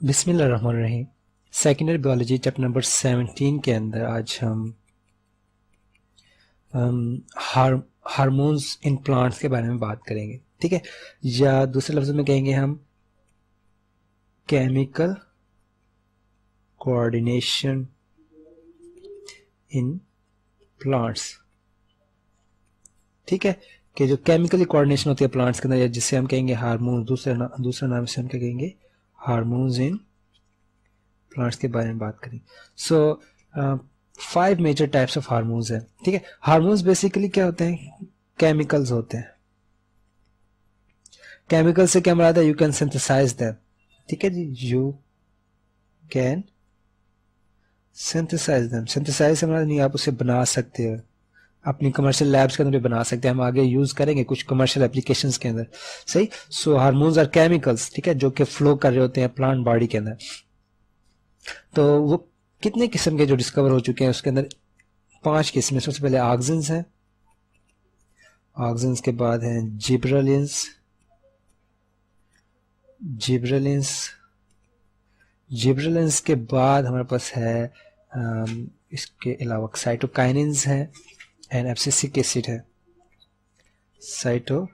बिस्मिल्लाहिर्रहमानिर्रहीम। Secondary biology chapter number 17 के अंदर आज हम हार्मोन्स इन प्लांट्स के बारे में बात करेंगे, ठीक है। या दूसरे लफ्ज़ों में कहेंगे हम केमिकल कोऑर्डिनेशन इन प्लांट्स, ठीक है। कि जो केमिकली कोऑर्डिनेशन होती है प्लांट्स के अंदर, या जिससे हम कहेंगे हार्मोन, दूसरा नाम से हम क्या कहेंगे, हार्मोन्स इन प्लांट्स के बारे में बात करेंगे। सो 5 मेजर टाइप्स ऑफ हार्मोन्स हैं, ठीक है। हार्मोन्स बेसिकली क्या होते हैं, केमिकल्स होते हैं। केमिकल से क्या मुराद है, यू कैन सिंथेसाइज दैम, ठीक है जी, you can synthesize them. Synthesize से मुराद नहीं, आप उसे बना सकते हो, अपनी कमर्शियल लैब्स के अंदर भी बना सकते हैं, हम आगे यूज करेंगे कुछ कमर्शियल एप्लीकेशंस के अंदर, सही। सो हार्मोन्स आर केमिकल्स, ठीक है, जो कि फ्लो कर रहे होते हैं प्लांट बॉडी के अंदर। तो वो कितने किस्म के जो डिस्कवर हो चुके हैं, उसके अंदर 5 किस्में। सबसे पहले ऑक्सिन्स हैं, ऑक्सिन्स के बाद हैं जिबरेलिन्स, जिबरेलिन्स के बाद हमारे पास है इसके अलावा साइटोकाइनिन्स है एंड एब्सिसिक एसिड है। Cytokinins,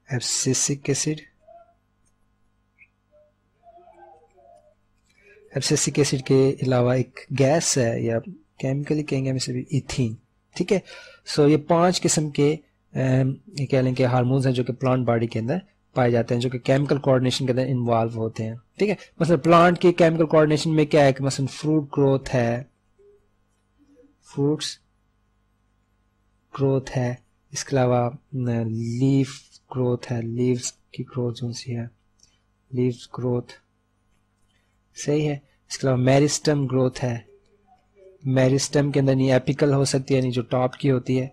abscisic acid, abscisic acid के अलावा एक गैस है, या केमिकली कहेंगे हम इसे भी, इथीन, ठीक है। सो ये 5 किस्म के ये कह लें कि हार्मोन्स हैं जो कि प्लांट बॉडी के अंदर पाए जाते हैं, जो कि केमिकल कोऑर्डिनेशन के अंदर इन्वॉल्व होते हैं, ठीक है। मतलब प्लांट के केमिकल कोऑर्डिनेशन में क्या है कि मसलन फ्रूट ग्रोथ है, फ्रूट्स ग्रोथ है, इसके अलावा लीफ ग्रोथ है, लीव्स की ग्रोथ जो सी है, लीव्स ग्रोथ, सही है। इसके अलावा मेरिस्टम ग्रोथ है, मेरिस्टम के अंदर नहीं एपिकल हो सकती है, नहीं जो टॉप की होती है,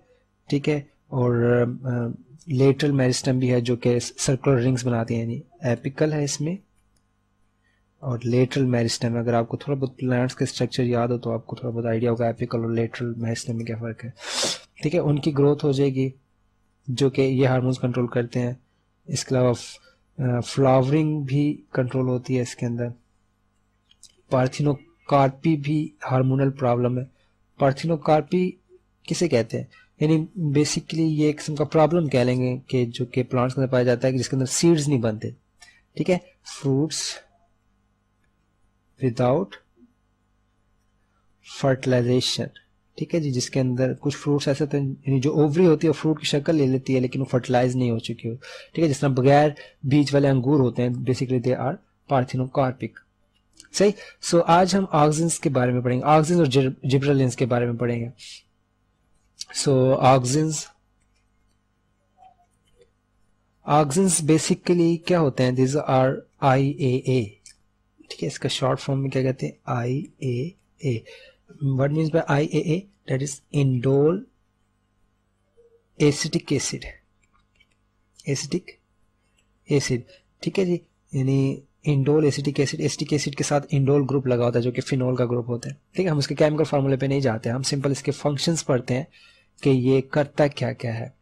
ठीक है। और लेटरल मेरिस्टम भी है जो कि सर्कुलर रिंग्स बनाती है, यानी एपिकल है इसमें, और लेटरल मेरिस्टम। अगर आपको थोड़ा बहुत प्लांट्स के स्ट्रक्चर याद हो तो आपको थोड़ा बहुत आइडिया होगा एपिकल और लेटरल मेरिस्टम में क्या फर्क है, ठीक है। उनकी ग्रोथ हो जाएगी जो कि ये हार्मोन्स कंट्रोल करते हैं। इसके अलावा फ्लावरिंग भी कंट्रोल होती है इसके अंदर। पार्थिनोकार्पी भी हार्मोनल प्रॉब्लम है। पार्थिनोकार्पी किसे कहते हैं, यानी बेसिकली ये एक किस्म का प्रॉब्लम कह लेंगे कि जो कि प्लांट्स के अंदर पाया जाता है कि जिसके अंदर सीड्स नहीं बनते, ठीक है। फ्रूट्स विदाउट फर्टिलाइजेशन, ठीक है जी, जिसके अंदर कुछ फ्रूट्स ऐसे होते हैं, यानी जो ओवरी होती है वो फ्रूट की शक्ल ले लेती है लेकिन वो फर्टिलाइज नहीं हो चुकी हो, ठीक है। जिस तरह बगैर बीज वाले अंगूर होते हैं, बेसिकली दे आर पार्थिनोकार्पिक, सही। सो आज हम ऑक्सिन्स के बारे में पढ़ेंगे, ऑक्सिन्स और जिबरेलिन्स के बारे में पढ़ेंगे। सो ऑक्सिन्स बेसिकली क्या होते हैं, दिस आर IAA, ठीक है। इसका शॉर्ट फॉर्म में क्या कहते हैं, IAA। What means by IAA, that is indole acetic acid, acetic acid, ठीक है जी। यानी indole acetic acid, acetic acid के साथ इंडोल ग्रुप लगा होता है जो कि फिनोल का ग्रुप होता है, ठीक है। हम उसके केमिकल फार्मूले पे नहीं जाते, हम सिंपल इसके फंक्शंस पढ़ते हैं कि ये करता क्या क्या है,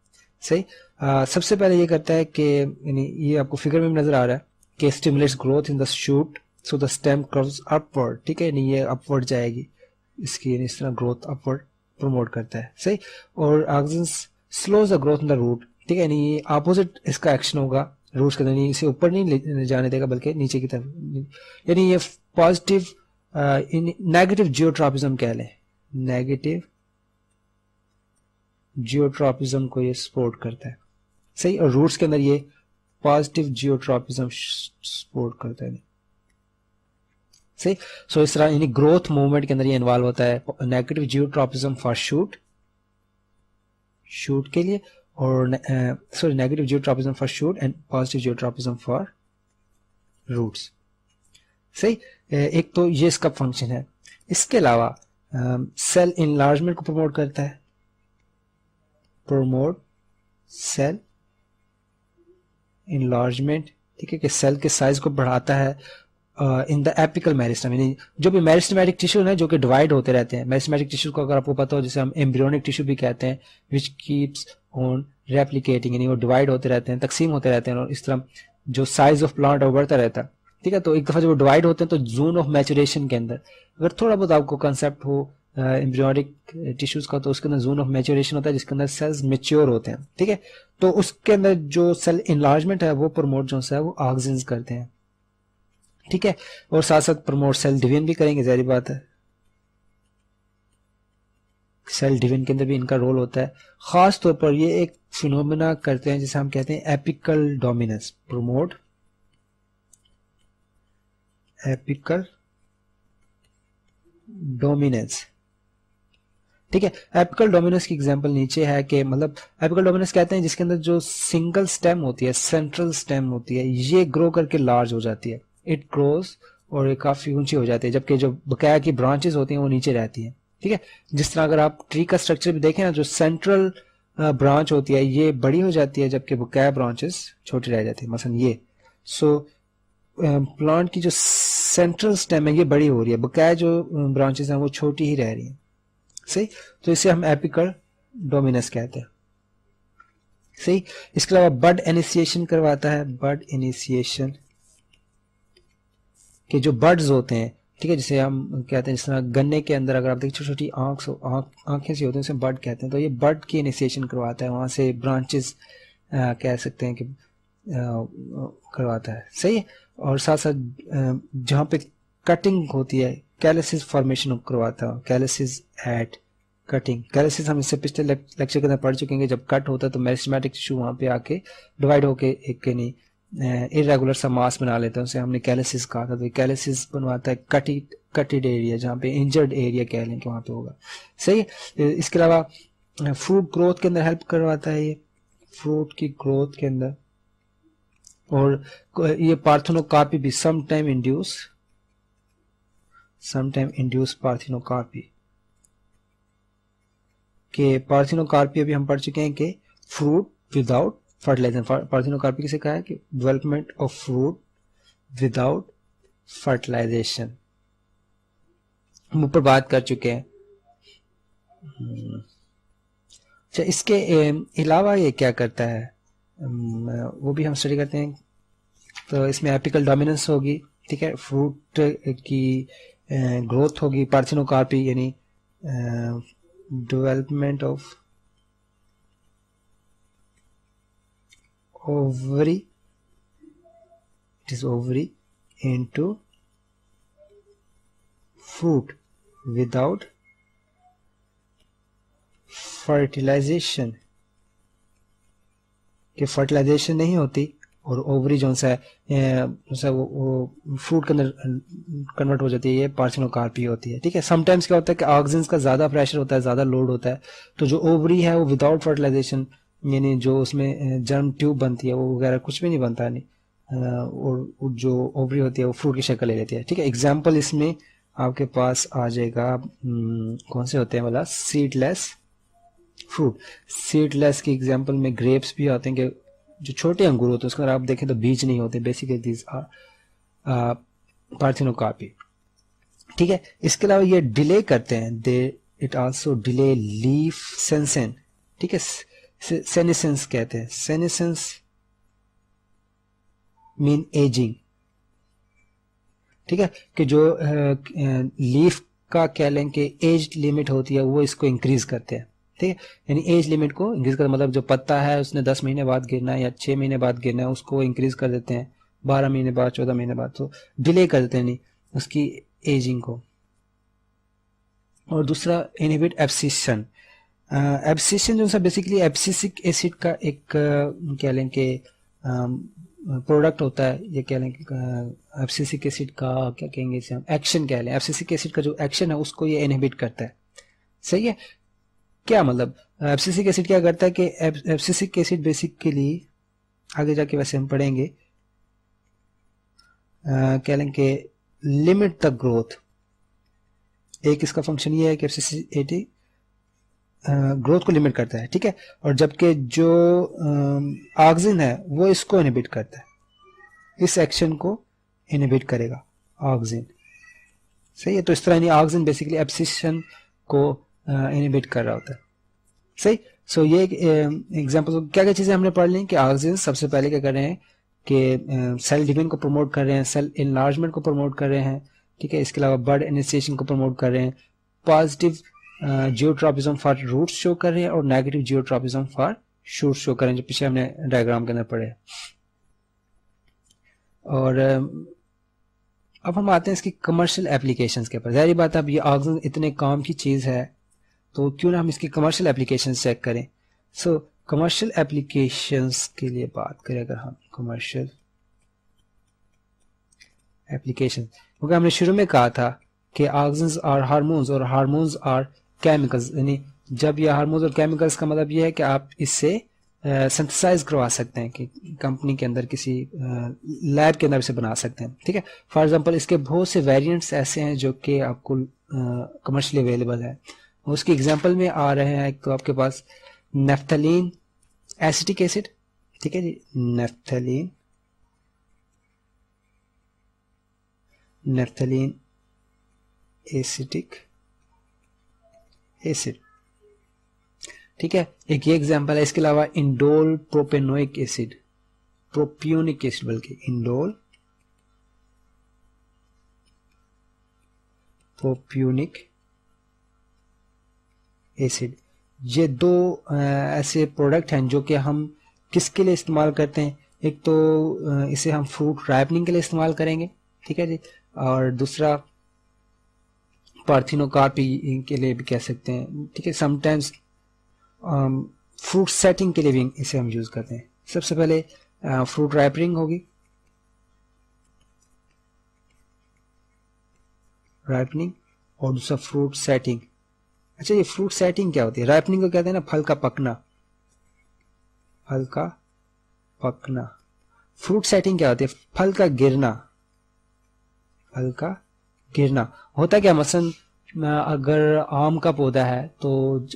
सही। सबसे पहले ये करता है कि यानी ये आपको फिगर में भी नजर आ रहा है कि stimulates growth in the shoot so the stem curves upward, ठीक है। यानी ये अपवर्ड जाएगी इसकी, यानी इस तरह ग्रोथ अपवर्ड प्रमोट करता है, सही। और auxins slows the growth in the root, ठीक है। यानी ये अपोजिट इसका एक्शन होगा रूट्स के अंदर, इसे ऊपर नहीं जाने देगा बल्कि नीचे की तरफ, यानी ये पॉजिटिव नेगेटिव जियोट्रॉपिज्म कह लें, नेगेटिव जियोट्रॉपिज्म को ये सपोर्ट करता है, सही। और रूट्स के अंदर ये पॉजिटिव जियोट्रॉपिज्म सपोर्ट करता है, सही। सो इस तरह यानी ग्रोथ मूवमेंट के अंदर ये इन्वॉल्व होता है। नेगेटिव जियोट्रॉपिज्म फॉर शूट के लिए, और sorry negative geotropism for shoot and positive geotropism for roots, सही। एक तो ये इसका फंक्शन है। इसके अलावा सेल इनलार्जमेंट को प्रमोट करता है, प्रमोट सेल इनलार्जमेंट, ठीक है, कि सेल के साइज को बढ़ाता है इन द एपिकल मेरिस्टम, यानी जो भी मेरिस्टमेटिक टिश्यू है जो कि डिवाइड होते रहते हैं। मेरिस्टमेटिक टिश्यू को अगर आपको पता हो, जैसे हम एम्ब्रियोनिक टिश्यू भी कहते हैं, विच कीप्स ऑन रेप्लिकेटिंग, यानी वो डिवाइड होते रहते हैं, तकसीम होते रहते हैं, और इस तरह जो साइज ऑफ प्लांट है वो बढ़ता रहता है, ठीक है। तो एक दफा जब वो डिवाइड होते हैं तो जोन ऑफ मैचुरेशन के अंदर, अगर थोड़ा बहुत आपको कंसेप्ट हो एम्ब्रियोनिक टिश्यूज का, तो उसके अंदर जोन ऑफ मैचुरेशन होता है जिसके अंदर सेल्स मेच्योर होते हैं, ठीक है। तो उसके अंदर जो सेल इनलार्जमेंट है वो प्रमोट जो है वो ऑक्सिन्स करते हैं, ठीक है। और साथ साथ प्रमोट सेल डिवीजन भी करेंगे, जाहिर बात है, सेल डिवीजन के अंदर भी इनका रोल होता है। खास तौर पर ये एक फिनोमेना करते हैं जिसे हम कहते हैं apical dominance, promote apical dominance, ठीक है। एपिकल डोमिनेंस की एग्जांपल नीचे है कि मतलब एपिकल डोमिनेंस कहते हैं जिसके अंदर जो सिंगल स्टेम होती है, सेंट्रल स्टेम होती है, ये ग्रो करके लार्ज हो जाती है, इट ग्रोस और ये काफी ऊंची हो जाती है, जबकि जो बकाया की ब्रांचेस होती हैं वो नीचे रहती हैं, ठीक है। जिस तरह अगर आप ट्री का स्ट्रक्चर भी देखें ना, जो सेंट्रल ब्रांच होती है ये बड़ी हो जाती है जबकि बकाया ब्रांचेस छोटी रह जाती है, मसलन ये। सो प्लांट की जो सेंट्रल स्टेम है ये बड़ी हो रही है, बकाया जो ब्रांचेस हैं वो छोटी ही रह रही हैं, सही। तो इसे हम एपिकल डोमिनेंस कहते हैं, सही। इसके अलावा बड इनिशिएशन करवाता है, बड इनिशिएशन के जो बर्ड्स होते हैं, ठीक है, जिसे हम कहते हैं, जिस तरह गन्ने के अंदर अगर आप देखिए छोटी छोटी आंखें सी होती हैं, उसे बर्ड कहते हैं। तो ये बर्ड की इनिशिएशन करवाता है, वहां से ब्रांचेस कह सकते हैं कि करवाता है, सही है। और साथ साथ जहाँ पे कटिंग होती है, कैलिसिस फॉर्मेशन करवाता है, कैलिसिस एट कटिंग। कैलिसिस हम इससे पिछले लेक्चर के अंदर पढ़ चुके हैं, जब कट होता है तो मेरिस्टेमेटिक टिश्यू वहां पे आके डिवाइड होके एक नहीं इरेगुलर सा मास बना लेते हैं, उसे हमने कैलिसिस कहा था। तो कैलिसिस बनवाता है कटेड एरिया, जहाँ पे इंजर्ड एरिया कह लें कि वहां पे होगा, सही है। इसके अलावा फ्रूट ग्रोथ के अंदर हेल्प करवाता है, ये फ्रूट की ग्रोथ के अंदर। और ये पार्थेनोकार्पी भी समटाइम इंड्यूस पार्थेनोकार्पी के पार्थेनोकार्पी अभी हम पढ़ चुके हैं कि फ्रूट विदाउट फर्टिलाइजेशन। पार्थेनोकार्पी किसे कहा है कि development of fruit without fertilisation, हम ऊपर बात कर चुके हैं। अच्छा, इसके अलावा ये क्या करता है वो भी हम स्टडी करते हैं। तो इसमें एपिकल डोमिनेंस होगी, ठीक है, फ्रूट की ग्रोथ होगी, पार्थेनोकार्पी यानी development of ovary, it is ovary into fruit without fertilization, कि फर्टिलाइजेशन नहीं होती और ओवरी जो सा है वो फ्रूट के अंदर कन्वर्ट हो जाती है, ये पार्थेनोकार्पी होती है, ठीक है। समटाइम्स क्या होता है कि ऑक्सीजन का ज्यादा प्रेशर होता है, ज्यादा लोड होता है, तो जो ओवरी है वो विदाउट फर्टिलाइजेशन यानी जो उसमें जर्म ट्यूब बनती है वो वगैरह कुछ भी नहीं बनता नहीं, और जो ओवरी होती है वो फ्रूट की शक्ल ले लेती है, ठीक है। एग्जाम्पल इसमें आपके पास आ जाएगा कौन से होते हैं वाला, सीडलेस फ्रूट। सीडलेस की एग्जाम्पल में ग्रेप्स भी आते हैं कि जो छोटे अंगूर होते हैं उसके अंदर आप देखें तो बीज नहीं होते, बेसिकली दिस आर पार्थेनोकार्पी, ठीक है। इसके अलावा ये डिले करते हैं, they it also delay leaf senescence, ठीक है, सेनेसेंस कहते हैं, सेनेसेंस मीन एजिंग, ठीक है, कि जो लीफ का कह लें कि एज लिमिट होती है वो इसको इंक्रीज करते हैं, ठीक है। यानी एज लिमिट को इंक्रीज कर मतलब जो पत्ता है उसने 10 महीने बाद गिरना है या 6 महीने बाद गिरना है, उसको इंक्रीज कर देते हैं 12 महीने बाद, 14 महीने बाद, तो डिले कर देते हैं नहीं उसकी एजिंग को। और दूसरा इनहिबिट एब्सिशन। एब्सिशन जो सा बेसिकली एब्सिसिक एसिड का एक कह लें कि प्रोडक्ट होता है, ये कह लें एब्सिसिक एसिड का क्या कहेंगे इसे हम, एक्शन कह लें। एब्सिसिक एसिड का जो एक्शन है उसको ये इनहिबिट करता है, सही है। क्या मतलब एब्सिसिक एसिड क्या करता है कि एब्सिसिक एसिड बेसिकली आगे जाके वैसे हम पढ़ेंगे, कह लें कि लिमिट द ग्रोथ। एक इसका फंक्शन ये है कि एब्सिसिक एसिड ग्रोथ को लिमिट करता है, ठीक है। और जबकि जो ऑक्सिन है वो इसको इनहिबिट करता है, इस एक्शन को इनहिबिट करेगा ऑक्सिन, सही है। तो इस तरह नहीं ऑक्सिन बेसिकली एब्सिशन को इनहिबिट कर रहा होता है, सही। सो ये एग्जांपल क्या क्या चीजें हमने पढ़ ली कि ऑक्सिन सबसे पहले क्या कर रहे हैं कि सेल डिवीजन को प्रमोट कर रहे हैं, सेल इनलार्जमेंट को प्रमोट कर रहे हैं, ठीक है। इसके अलावा बर्ड इनिशिएशन को प्रमोट कर रहे हैं, positive geotropism for roots show कर रहे हैं और negative geotropism for shoots show कर रहे हैं, जो पीछे हमने डायग्राम के अंदर पढ़े। और अब हम आते हैं इसकी कमर्शियल एप्लीकेशंस के ऊपर। जाहिर बात है, अब ये ऑक्सीजन इतने काम की चीज है तो क्यों ना हम इसकी कमर्शियल एप्लीकेशंस चेक करें। सो कमर्शियल एप्लीकेशंस के लिए बात करें अगर हम कमर्शियल एप्लीकेशन, क्योंकि हमने शुरू में कहा था कि ऑक्सीजन आर हार्मोन्स और हार्मोन्स आर केमिकल्स, यानी जब ये हार्मोन्स और केमिकल्स का मतलब ये है कि आप इससे सिंथेसाइज करवा सकते हैं कि कंपनी के अंदर किसी लैब के अंदर इसे बना सकते हैं, ठीक है। फॉर एग्जांपल इसके बहुत से वेरिएंट्स ऐसे हैं जो कि आपको कमर्शियली अवेलेबल है। उसके एग्जांपल में आ रहे हैं, एक तो आपके पास नेफ्थलीन एसिटिक एसिड, ठीक है जी, नेफ्थलीन एसिटिक एसिड, ठीक है, एक ये एग्जांपल है। इसके अलावा indole propanoic acid, propionic acid बल्कि इंडोल प्रोपियोनिक एसिड, ये दो ऐसे प्रोडक्ट हैं जो कि हम किसके लिए इस्तेमाल करते हैं। एक तो इसे हम फ्रूट राइपनिंग के लिए इस्तेमाल करेंगे, ठीक है जी, और दूसरा पार्थिनोकार्पी के लिए भी कह सकते हैं, ठीक है। समटाइम्स फ्रूट सेटिंग के लिए भी इसे हम यूज करते हैं। सबसे पहले फ्रूट राइपनिंग होगी, राइपनिंग, और दूसरा फ्रूट सेटिंग। अच्छा, ये फ्रूट सेटिंग क्या होती है? राइपनिंग को कहते हैं ना फल का पकना, फल का पकना। फ्रूट सेटिंग क्या होती है? फल का गिरना, फल का गिरना। होता क्या, मसलन अगर आम का पौधा है तो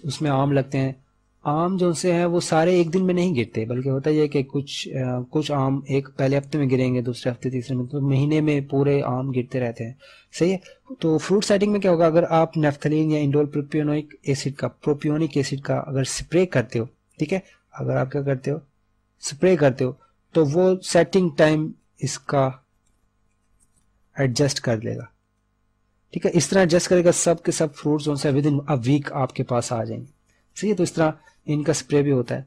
उसमें आम लगते हैं, आम जो से है वो सारे एक दिन में नहीं गिरते, बल्कि होता यह कि कुछ आम एक पहले हफ्ते में गिरेंगे, दूसरे हफ्ते, तीसरे में, तो महीने में पूरे आम गिरते रहते हैं, सही है। तो फ्रूट सेटिंग में क्या होगा, अगर आप नेफ्थलीन या इंडोल प्रोपियोनिक एसिड का अगर स्प्रे करते हो, ठीक है, अगर आप क्या करते हो, स्प्रे करते हो, तो वो सेटिंग टाइम इसका एडजस्ट कर लेगा, ठीक है। इस तरह एडजस्ट करेगा, सब के सब फ्रूट्स जो है विद इन अ वीक आपके पास आ जाएंगे, सही है। तो इस तरह इनका स्प्रे भी होता है।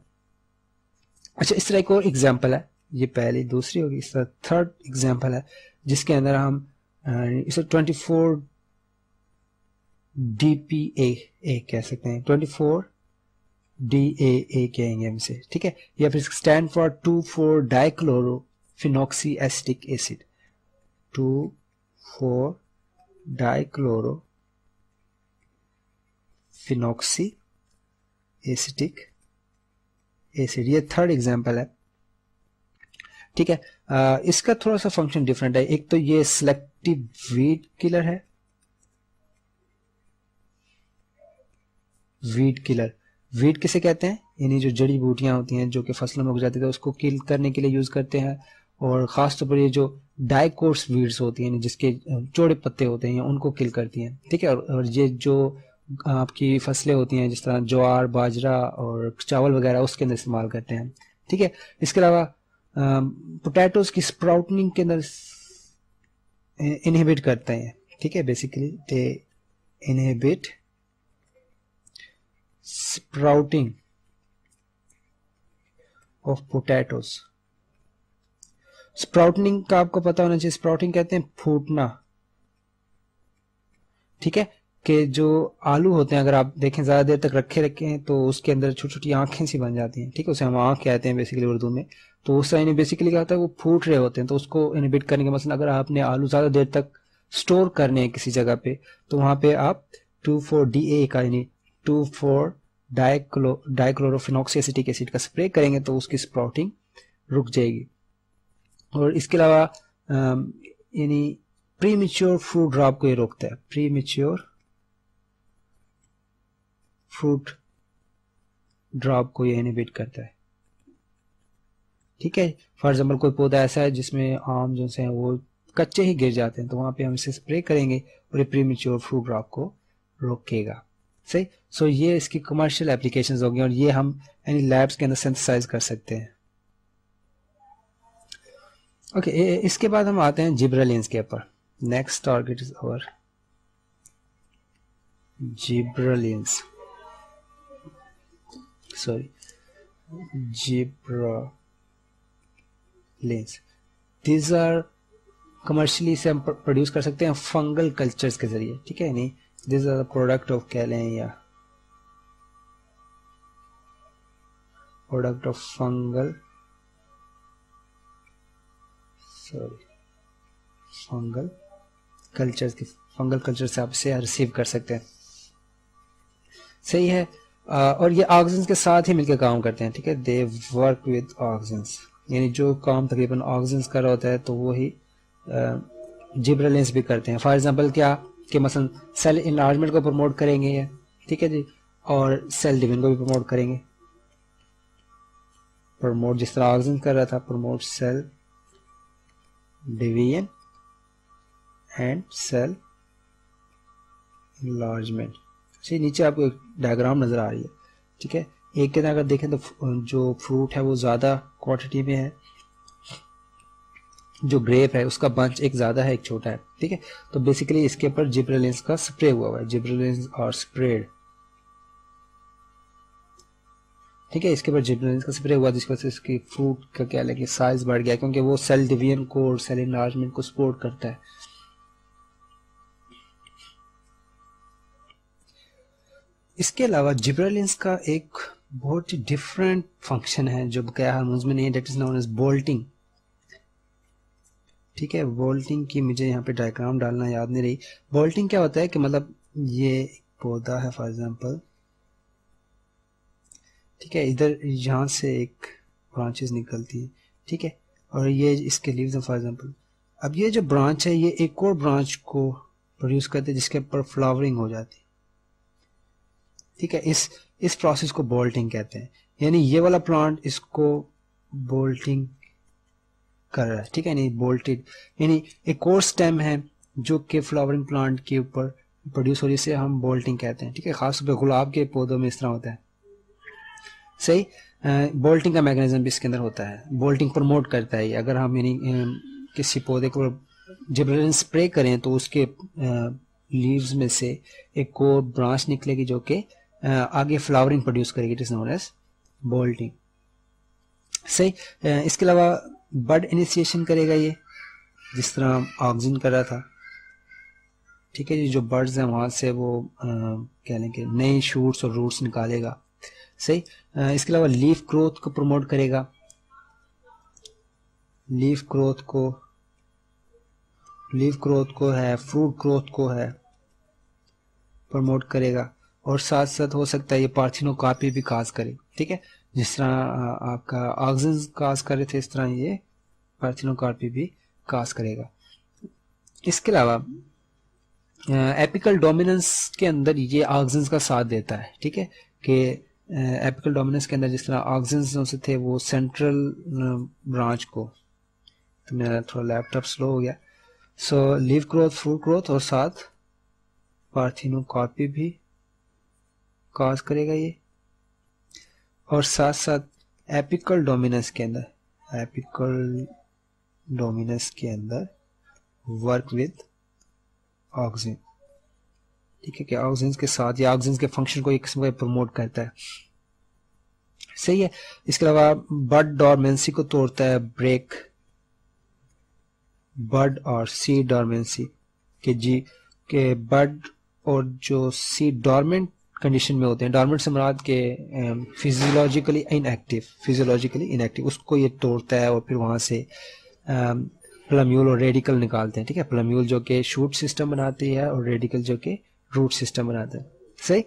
अच्छा, इस तरह एक और एग्जांपल है, ये पहली दूसरी होगी, इस तरह थर्ड एग्जांपल है जिसके अंदर हम इसे 24 DPA कह सकते हैं, 24 DAA कहेंगे हम इसे, ठीक है। या फिर stand for 2,4 dichlorophenoxy acetic acid, 2,4 dichlorophenoxy acetic acid, ये थर्ड एग्जांपल है, ठीक है। इसका थोड़ा सा फंक्शन डिफरेंट है। एक तो ये सिलेक्टिव वीड किलर है, वीड किलर, वीड किसे कहते हैं, यानी जो जड़ी बूटियां होती हैं जो कि फसलों में उग जाती है, उसको किल करने के लिए यूज करते हैं। और खासतौर पर ये जो डाइकोर्स वीड्स होती हैं जिसके चौड़े पत्ते होते हैं, उनको किल करती हैं, ठीक है। और ये जो आपकी फसलें होती हैं जिस तरह ज्वार, बाजरा और चावल वगैरह, उसके अंदर इस्तेमाल करते हैं, ठीक है। इसके अलावा पोटैटोज की स्प्राउटिंग के अंदर इनहिबिट करते हैं, ठीक है। Basically they inhibit sprouting of potatoes. Sprouting का आपको पता होना चाहिए, स्प्राउटिंग कहते हैं फूटना, ठीक है। कि जो आलू होते हैं अगर आप देखें ज्यादा देर तक रखे हैं तो उसके अंदर छोटी छोटी आंखें सी बन जाती हैं, ठीक है, उसे हम आंख कहते हैं बेसिकली उर्दू में। तो उस तरह बेसिकली क्या होता है, वो फूट रहे होते हैं, तो उसको इनहिबिट करने के मतलब अगर आपने आलू ज्यादा देर तक स्टोर करने हैं किसी जगह पे, तो वहां पे आप 2,4-DA का यानी 2,4 डाइक्लोरोफिनॉक्सी एसिटिक एसिड का स्प्रे करेंगे तो उसकी स्प्राउटिंग रुक जाएगी। और इसके अलावा यानी प्रीमेच्योर फ्रूट ड्रॉप को ये रोकता है, प्रीमेच्योर फ्रूट ड्रॉप को ये इनहिबिट करता है, ठीक है। फॉर एग्जाम्पल कोई पौधा ऐसा है जिसमें आम जो है वो कच्चे ही गिर जाते हैं, तो वहां पे हम इसे स्प्रे करेंगे और ये प्रीमेच्योर फ्रूट ड्रॉप को रोकेगा, सही। सो ये इसकी कमर्शियल एप्लीकेशंस होगी और ये हम यानी लैब्स के अंदर सिंथेसाइज कर सकते हैं। ओके इसके बाद हम आते हैं जिब्रेलिन्स के ऊपर. Next target is our gibberellins, sorry gibberellins. These are commercially से हम प्रोड्यूस कर सकते हैं फंगल कल्चर्स के जरिए, ठीक है. नहीं this are the product of कह लें या प्रोडक्ट ऑफ फंगल कल्चर्स की फंगल कल्चर से आप इसे रिसीव कर सकते हैं. सही है. और ये ऑक्सीजन के साथ ही मिलकर काम करते हैं, ठीक है. दे वर्क विद ऑक्सीजन, यानी जो काम तकरीबन ऑक्सीजन कर रहा होता है तो वो ही जिब्रेलिन्स भी करते हैं. फॉर एग्जांपल क्या कि मसलन सेल इनलार्जमेंट को प्रमोट करेंगे ये, ठीक है जी, और सेल डिवीजन को भी प्रमोट करेंगे. प्रमोट जिस तरह ऑक्सीजन कर रहा था, promote cell division and cell enlargement. जी नीचे आपको एक डायग्राम नजर आ रही है, ठीक है. एक के अगर देखें तो जो फ्रूट है वो ज्यादा क्वांटिटी में है, जो ग्रेप है उसका बंच एक ज्यादा है एक छोटा है, ठीक है. तो बेसिकली इसके ऊपर जिब्रेलिन्स का स्प्रे हुआ है, जिब्रेलिन्स और स्प्रेड, ठीक है. इसके ऊपर जिब्रेलिन्स का स्प्रे हुआ जिसकी वजह से इसकी फ्रूट का क्या लगे साइज बढ़ गया, क्योंकि वो सेल डिवीजन को और सेल इनलार्जमेंट को सपोर्ट करता है. इसके अलावा जिब्रेलिन्स का एक बहुत ही डिफरेंट फंक्शन है जो बकाया हार्मोन्स में नहीं है, that is known as bolting, ठीक है. बोल्टिंग की मुझे यहाँ पे डायग्राम डालना याद नहीं रही. बोल्टिंग क्या होता है कि मतलब ये पौधा है फॉर एग्जांपल, ठीक है, इधर यहाँ से एक ब्रांचेस निकलती है, ठीक है, और ये इसके लीव्स हैं फॉर एग्जांपल. अब ये जो ब्रांच है ये एक और ब्रांच को प्रोड्यूस करते हैं जिसके ऊपर फ्लावरिंग हो जाती है, ठीक है. इस प्रोसेस को बोल्टिंग कहते हैं, यानी ये वाला प्लांट इसको बोल्टिंग कर रहा है, ठीक है. नहीं बोल्टेड यानी एक और स्टेम है जो कि फ्लावरिंग प्लांट के ऊपर प्रोड्यूस हो रही है, इसे हम बोल्टिंग कहते हैं, ठीक है. खासतौर पर गुलाब के पौधों में इस तरह होता है. सही. बोल्टिंग का मैकेनिज्म भी इसके अंदर होता है, बोल्टिंग प्रमोट करता है. अगर हम यानी किसी पौधे को जिब्रेलिन स्प्रे करें तो उसके लीव्स में से एक और ब्रांच निकलेगी जो कि आगे फ्लावरिंग प्रोड्यूस करेगी, it is known as bolting. सही. इसके अलावा बड इनिशिएशन करेगा ये जिस तरह ऑक्सीजन कर रहा था, ठीक है जी. जो बर्ड्स हैं वहां से वो कह लें कि नए शूट्स और रूट्स निकालेगा. सही. इसके अलावा लीफ ग्रोथ को प्रमोट करेगा, लीफ ग्रोथ को है, फ्रूट ग्रोथ को है प्रमोट करेगा. और साथ साथ हो सकता है ये पार्थिनोकार्पी भी काज करे, ठीक है. जिस तरह आपका ऑक्सीजन काज कर रहे थे इस तरह ये पार्थिनोकार्पी भी काज करेगा. इसके अलावा एपिकल डोमिनेंस के अंदर ये ऑक्सीजन का साथ देता है, ठीक है. कि एपिकल डोमिनेंस के अंदर जिस तरह ऑक्सीजन से थे वो सेंट्रल ब्रांच को, तो मेरा थोड़ा लैपटॉप स्लो हो गया. सो लीफ ग्रोथ, फ्रूट ग्रोथ और साथ पार्थिनोकार्पी भी काज करेगा ये. और साथ साथ एपिकल डोमिनेंस के अंदर वर्क विद ऑक्सीजन, ठीक है. कि ऑक्सीजन के साथ या ऑक्सीजन के फंक्शन को एक किस्म का प्रमोट करता है. सही है. इसके अलावा बड डॉर्मेंसी को तोड़ता है, ब्रेक बड और सीड डॉर्मेंसी के जी के बड और जो सीड डॉर्मेंट कंडीशन में होते हैं, डॉर्मेंट से मुराद के फिजियोलॉजिकली इनएक्टिव, उसको ये तोड़ता है और फिर वहां से प्लम्यूल और रेडिकल निकालते हैं, ठीक है. प्लम्यूल जो कि शूट सिस्टम बनाती है और रेडिकल जो कि रूट सिस्टम बनाता है. सही.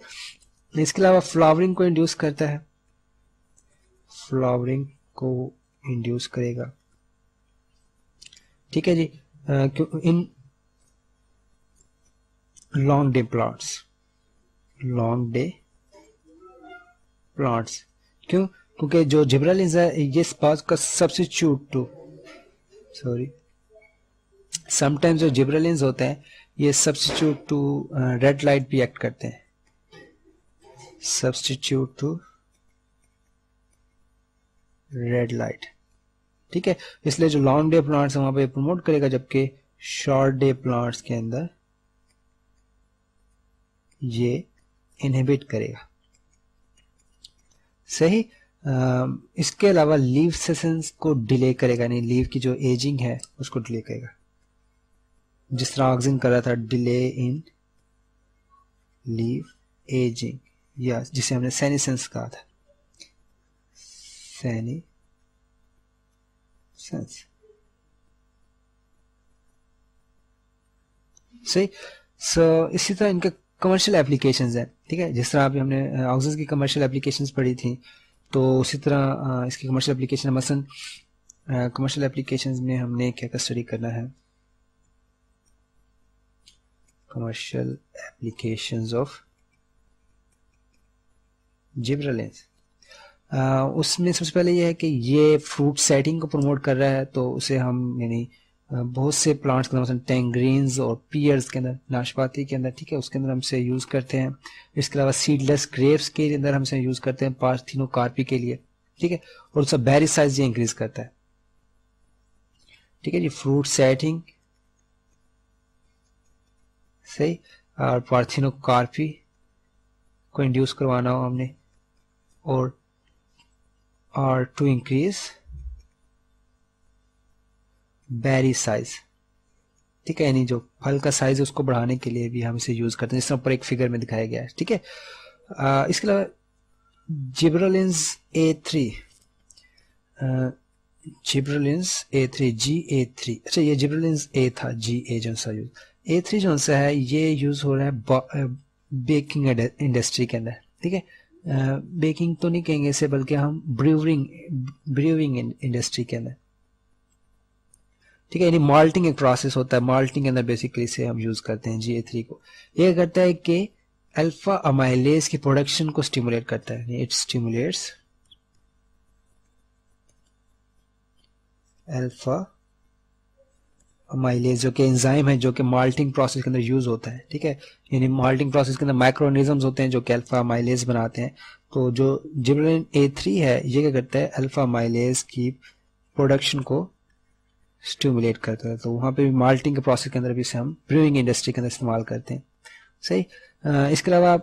इसके अलावा फ्लावरिंग को इंड्यूस करता है, फ्लावरिंग को इंड्यूस करेगा, ठीक है जी. इन लॉन्ग डे प्लांट्स क्योंकि जो जिब्रेलिन्स है ये स्पार्स का समटाइम्स जो जिब्रेलिन्स होते हैं ये सब्स्टिट्यूट टू रेड लाइट भी एक्ट करते हैं, सब्स्टिट्यूट टू रेड लाइट, ठीक है, इसलिए जो लॉन्ग डे प्लांट्स है वहां पे प्रमोट करेगा, जबकि शॉर्ट डे प्लांट्स के अंदर ये इनहिबिट करेगा। सही। इसके अलावा लीव सेशंस को डिले करेगा, यानी लीव की जो एजिंग है उसको डिले करेगा, जिस तरह ऑक्सीजन कर रहा था, डिले इन लीव एजिंग, या जिसे हमने सेनेसेंस कहा था, सेनेसेंस। सही। सो इसी तरह इनका कमर्शियल एप्लीकेशंस है, ठीक है, जिस तरह अभी हमने ऑक्सीजन की कमर्शियल एप्लीकेशंस पढ़ी थी, तो उसी तरह इसकी कमर्शियल एप्लीकेशन, मसलन कमर्शियल एप्लीकेशंस में हमने क्या क्या स्टडी करना है, कमर्शियल एप्लीकेशंस ऑफ जिब्रेलिंस। उसमें सबसे पहले ये है कि ये फ्रूट सेटिंग को प्रमोट कर रहा है, तो उसे हम यानी बहुत से प्लांट्स के अंदर, मतलब टैंगरीन्स और पियर्स के अंदर, नाशपाती के अंदर, ठीक है, उसके अंदर हमसे यूज करते हैं। इसके अलावा सीडलेस ग्रेप्स के अंदर हमसे यूज करते हैं पार्थिनोकार्पी के लिए, ठीक है, और उसका बेरी साइज ये इंक्रीज करता है। ठीक है जी, फ्रूट सेटिंग सही, और पार्थिनोकार्पी को इंड्यूस करवाना हो हमने, और टू इंक्रीज बेरी साइज, ठीक है, यानी जो फल का साइज है उसको बढ़ाने के लिए भी हम इसे यूज करते हैं, जिस तरह ऊपर एक फिगर में दिखाया गया है। ठीक है, इसके अलावा जिब्रेलिंस A3, जिब्रेलिंस A3, GA3, अच्छा ये जिब्रेलिंस A था, GA जो सा यूज, A3 जो सा है ये यूज हो रहा है बेकिंग इंडस्ट्री के अंदर। ठीक है, बेकिंग तो नहीं कहेंगे इसे, बल्कि हम ब्रूइंग इंडस्ट्री के अंदर। ठीक है, यानी माल्टिंग एक प्रोसेस होता है, माल्टिंग के अंदर बेसिकली से हम यूज करते हैं GA3 को। ये करता है कि अल्फा अमाइलेज की प्रोडक्शन को स्टिमुलेट करता है, इट स्टिमुलेट्स अल्फा अमाइलेज, जो कि एंजाइम है जो कि माल्टिंग प्रोसेस के अंदर यूज होता है। ठीक है, यानी माल्टिंग प्रोसेस के अंदर माइक्रोऑर्गेनिजम्स होते हैं जो कि अल्फा अमाइलेज बनाते हैं। तो जो जिब्रेलिन A3 है ये क्या करता है, अल्फा अमाइलेज की प्रोडक्शन को स्टिमुलेट करता है। तो वहां पे भी माल्टिंग के प्रोसेस के अंदर भी इसे हम ब्रूइंग इंडस्ट्री के अंदर इस्तेमाल करते हैं। सही। इसके अलावा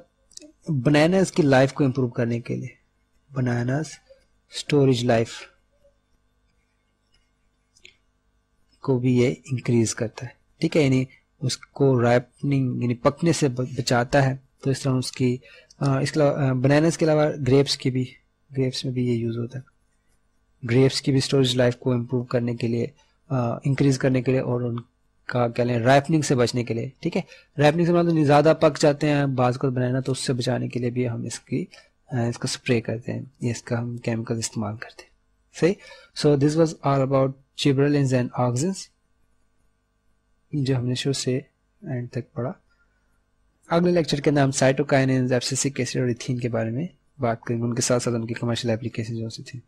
बनानास की लाइफ को इंप्रूव करने के लिए, बनानास स्टोरेज लाइफ को भी ये इंक्रीज करता है। ठीक है, यानी उसको राइपनिंग यानी पकने से बचाता है। तो इस तरह उसकी इसके अलावा बनानास के अलावा ग्रेप्स में भी ये यूज होता है। ग्रेप्स की भी स्टोरेज लाइफ को इम्प्रूव करने के लिए, इंक्रीज करने के लिए, और उनका क्या लें राइपनिंग से बचने के लिए। ठीक है, राइपनिंग से मतलब ज्यादा पक जाते हैं बाज को बनाना, तो उससे बचाने के लिए भी हम इसका स्प्रे करते हैं, ये इसका हम केमिकल इस्तेमाल करते हैं। सही। So this was all about gibberellins and auxins, जो हमने शुरू से एंड तक पढ़ा। अगले लेक्चर के अंदर हम साइटोकाइनेन्स, एब्सिसिक एसिड और इथीन के बारे में बात करेंगे, उनके साथ साथ उनकी कमर्शियल एप्लीकेशन जो सी थी।